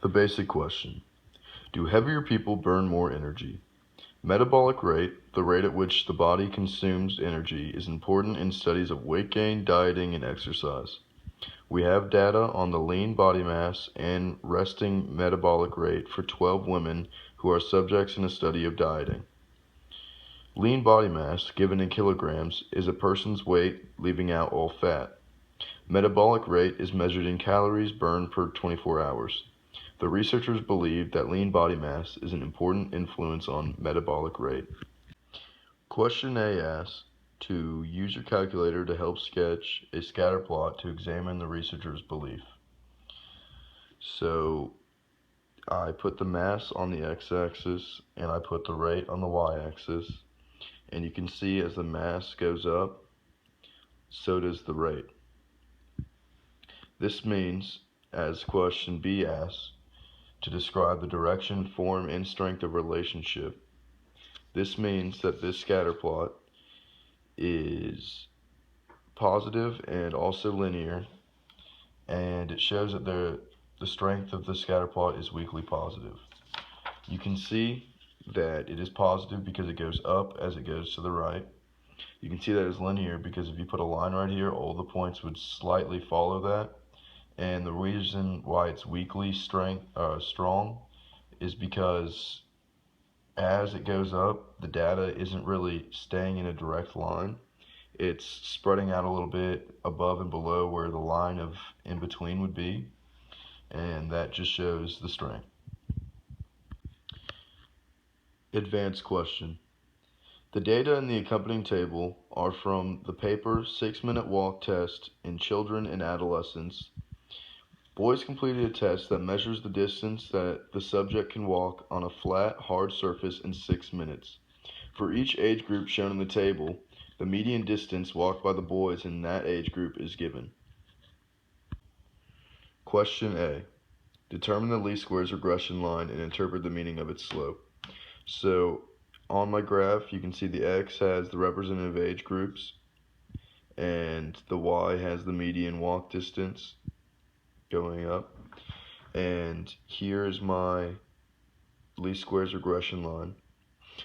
The basic question: do heavier people burn more energy? Metabolic rate, the rate at which the body consumes energy, is important in studies of weight gain, dieting, and exercise. We have data on the lean body mass and resting metabolic rate for 12 women who are subjects in a study of dieting. Lean body mass, given in kilograms, is a person's weight leaving out all fat. Metabolic rate is measured in calories burned per 24 hours. The researchers believe that lean body mass is an important influence on metabolic rate. Question A asks to use your calculator to help sketch a scatter plot to examine the researcher's belief. So I put the mass on the x-axis and I put the rate on the y-axis, and you can see as the mass goes up, so does the rate. This means, as question B asks, to describe the direction, form, and strength of a relationship. This means that this scatter plot is positive and also linear, and it shows that the strength of the scatter plot is weakly positive. You can see that it is positive because it goes up as it goes to the right. You can see that it's linear because if you put a line right here, all the points would slightly follow that. And the reason why it's weakly strong is because as it goes up, the data isn't really staying in a direct line. It's spreading out a little bit above and below where the line of in between would be, and that just shows the strength. Advanced question. The data in the accompanying table are from the paper 6-Minute Walk Test in Children and Adolescents. Boys completed a test that measures the distance that the subject can walk on a flat, hard surface in 6 minutes. For each age group shown in the table, the median distance walked by the boys in that age group is given. Question A. Determine the least squares regression line and interpret the meaning of its slope. So on my graph, you can see the X has the representative age groups, and the Y has the median walk distance going up. And here is my least squares regression line.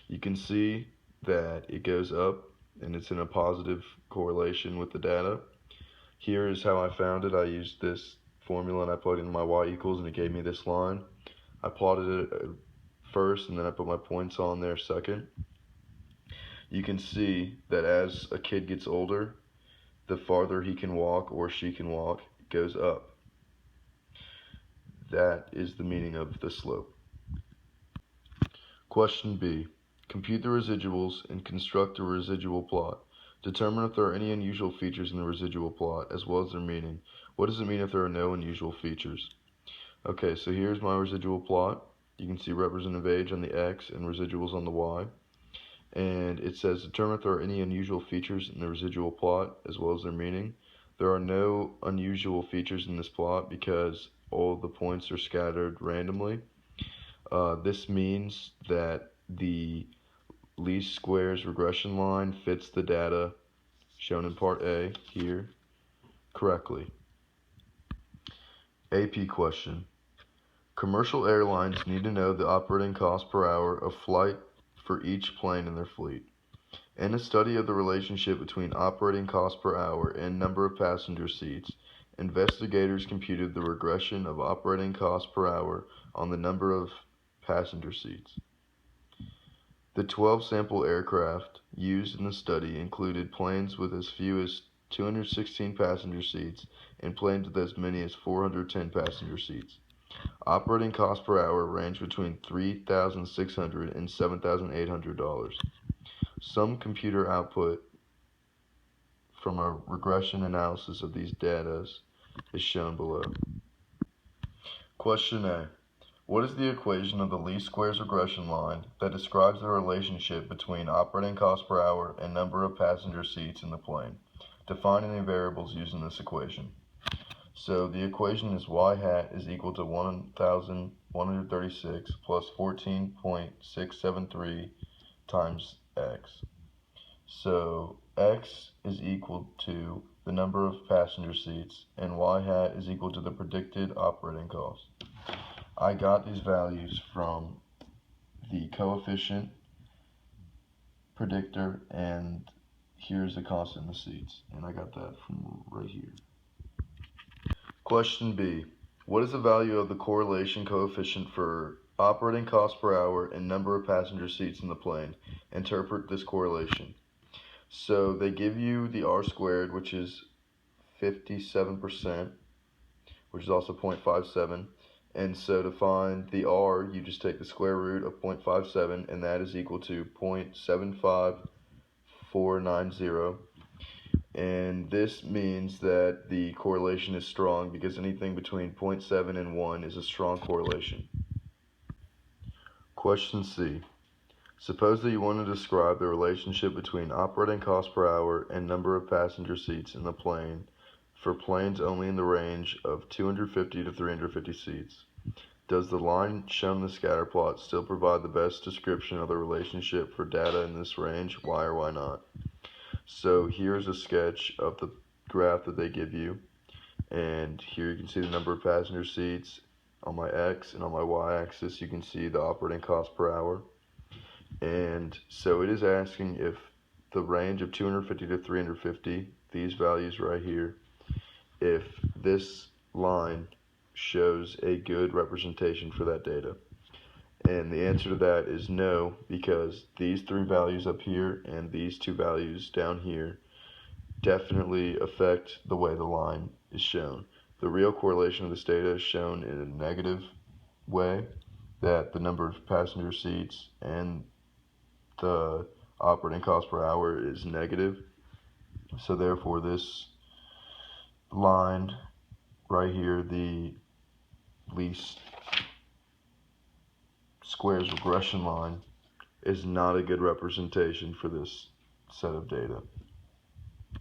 You can see that it goes up and it's in a positive correlation with the data. Here is how I found it. I used this formula and I plugged in my y equals and it gave me this line. I plotted it first and then I put my points on there second. You can see that as a kid gets older, the farther he can walk or she can walk, it goes up. That is the meaning of the slope. Question B. Compute the residuals and construct a residual plot. Determine if there are any unusual features in the residual plot, as well as their meaning. What does it mean if there are no unusual features? Okay, so here's my residual plot. You can see representative age on the X and residuals on the Y. And it says determine if there are any unusual features in the residual plot, as well as their meaning. There are no unusual features in this plot because all of the points are scattered randomly. This means that the least squares regression line fits the data shown in part A here correctly. AP question. Commercial airlines need to know the operating cost per hour of flight for each plane in their fleet. In a study of the relationship between operating cost per hour and number of passenger seats, investigators computed the regression of operating cost per hour on the number of passenger seats. The 12 sample aircraft used in the study included planes with as few as 216 passenger seats and planes with as many as 410 passenger seats. Operating cost per hour ranged between $3,600 and $7,800. Some computer output from a regression analysis of these data is shown below. Question A. What is the equation of the least squares regression line that describes the relationship between operating cost per hour and number of passenger seats in the plane? Define any variables using this equation. So the equation is y hat is equal to 1,136 plus 14.673 times x. So x is equal to the number of passenger seats and y hat is equal to the predicted operating cost. I got these values from the coefficient, predictor, and here's the constant in the seats. And I got that from right here. Question B. What is the value of the correlation coefficient for operating cost per hour and number of passenger seats in the plane? Interpret this correlation. So they give you the R squared, which is 57%, which is also 0.57. And so to find the R, you just take the square root of 0.57, and that is equal to 0.75490. And this means that the correlation is strong because anything between 0.7 and 1 is a strong correlation. Question C. Suppose that you want to describe the relationship between operating cost per hour and number of passenger seats in the plane for planes only in the range of 250 to 350 seats. Does the line shown in the scatter plot still provide the best description of the relationship for data in this range? Why or why not? So here's a sketch of the graph that they give you, and here you can see the number of passenger seats on my X, and on my Y axis you can see the operating cost per hour. And so it is asking if the range of 250 to 350, these values right here, if this line shows a good representation for that data. And the answer to that is no, because these three values up here and these two values down here definitely affect the way the line is shown. The real correlation of this data is shown in a negative way, that the number of passenger seats and the operating cost per hour is negative. So therefore this line right here, the least squares regression line, is not a good representation for this set of data.